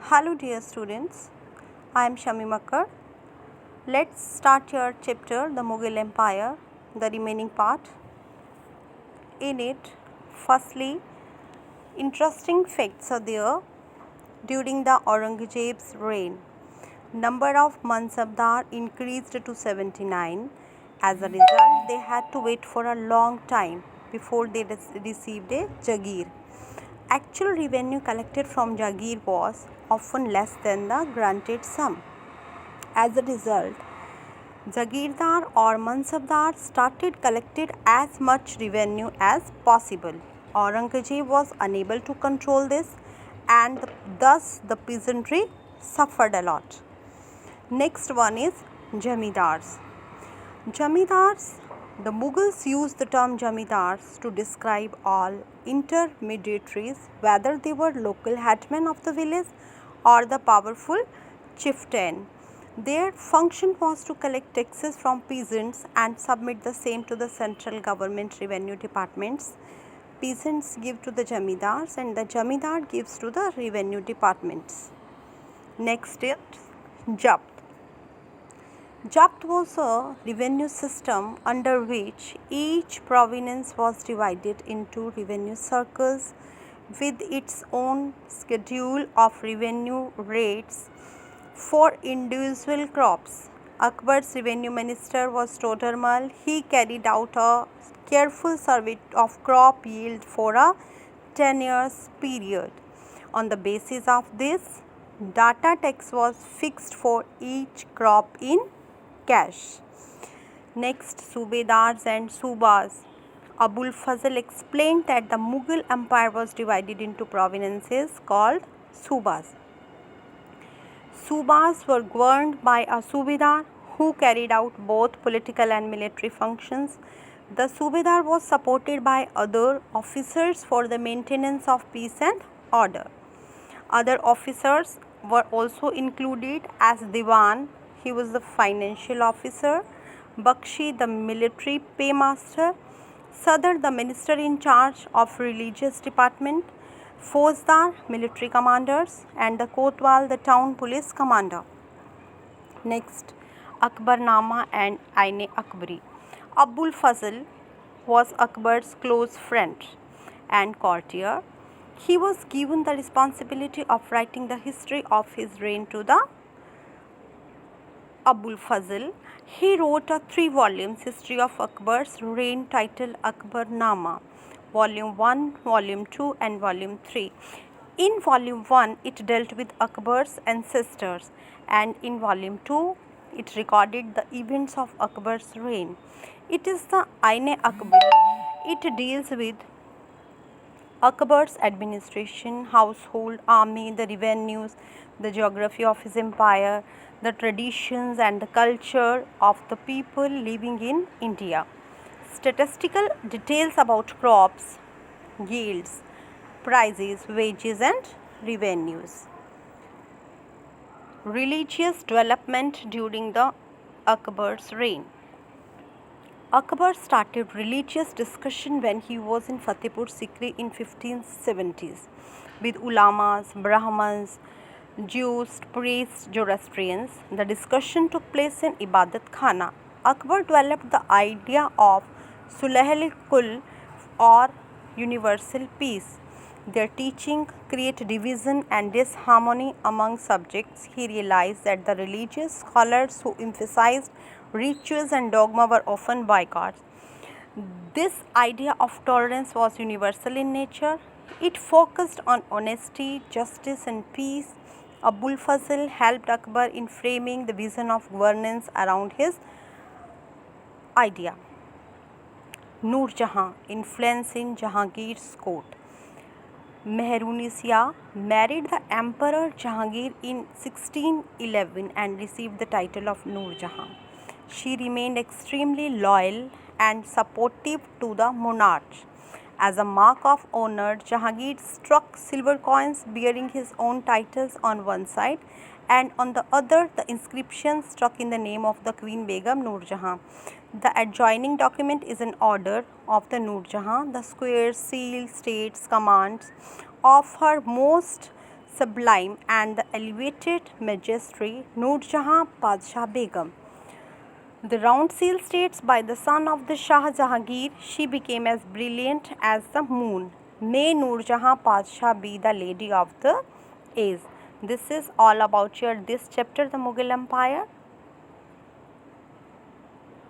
Hello dear students, I am Shami Makkar. Let's start your chapter The Mughal Empire, the remaining part. In it, firstly, interesting facts are there. During the Aurangzeb's reign, number of Mansabdar increased to 79. As a result, they had to wait for a long time before they received a Jagir. Actual revenue collected from Jagir was often less than the granted sum. As a result, Jagirdar or Mansabdar started collecting as much revenue as possible. Aurangzeb was unable to control this, and thus the peasantry suffered a lot. Next one is Jamidars. Jamidars, the Mughals used the term Jamidars to describe all intermediaries, whether they were local headmen of the village or the powerful chieftain. Their function was to collect taxes from peasants and submit the same to the central government revenue departments. Peasants give to the Jamidars and the Jamidar gives to the revenue departments. Next is Japt. Japt was a revenue system under which each province was divided into revenue circles with its own schedule of revenue rates for individual crops. Akbar's revenue minister was Todarmal. He carried out a careful survey of crop yield for a 10 years period. On the basis of this, data tax was fixed for each crop in cash. Next, Subedars and Subas. Abul Fazl explained that the Mughal Empire was divided into provinces called Subas. Subas were governed by a Subedar who carried out both political and military functions. The Subedar was supported by other officers for the maintenance of peace and order. Other officers were also included as Diwan. He was the financial officer, Bakshi the military paymaster, Sadr the minister in charge of religious department, Fauzdar military commanders, and the Kotwal the town police commander. Next, Akbarnama and Aine Akbari. Abul Fazl was Akbar's close friend and courtier. He was given the responsibility of writing the history of his reign to the Abul Fazl. He wrote a 3 volumes history of Akbar's reign titled Akbarnama, Volume 1, Volume 2 and Volume 3. In Volume 1, it dealt with Akbar's ancestors, and in Volume 2, it recorded the events of Akbar's reign. It is the Aine Akbari. It deals with Akbar's administration, household, army, the revenues, the geography of his empire, the traditions and the culture of the people living in India. Statistical details about crops, yields, prices, wages and revenues. Religious development during the Akbar's reign. Akbar started religious discussion when he was in Fatehpur Sikri in 1570s with ulamas, Brahmans, Jews, priests, Zoroastrians. The discussion took place in Ibadat Khana. Akbar developed the idea of Sulh-e-Kul or universal peace. Their teaching created division and disharmony among subjects. He realized that the religious scholars who emphasized rituals and dogma were often boycotts. This idea of tolerance was universal in nature. It focused on honesty, justice and peace. Abul Fazl helped Akbar in framing the vision of governance around his idea. Nur Jahan, influence in Jahangir's court. Mehrunisia married the Emperor Jahangir in 1611 and received the title of Nur Jahan. She remained extremely loyal and supportive to the monarch. As a mark of honor, Jahangir struck silver coins bearing his own titles on one side, and on the other the inscription struck in the name of the Queen Begum Nur Jahan. The adjoining document is an order of the Nur Jahan. The square seal states commands of her most sublime and the elevated majesty Noor Jahan Padshah Begum. The round seal states, by the son of the Shah Jahangir, she became as brilliant as the moon. May Noor Jahan Padshah be the lady of the age. This is all about your this chapter, the Mughal Empire.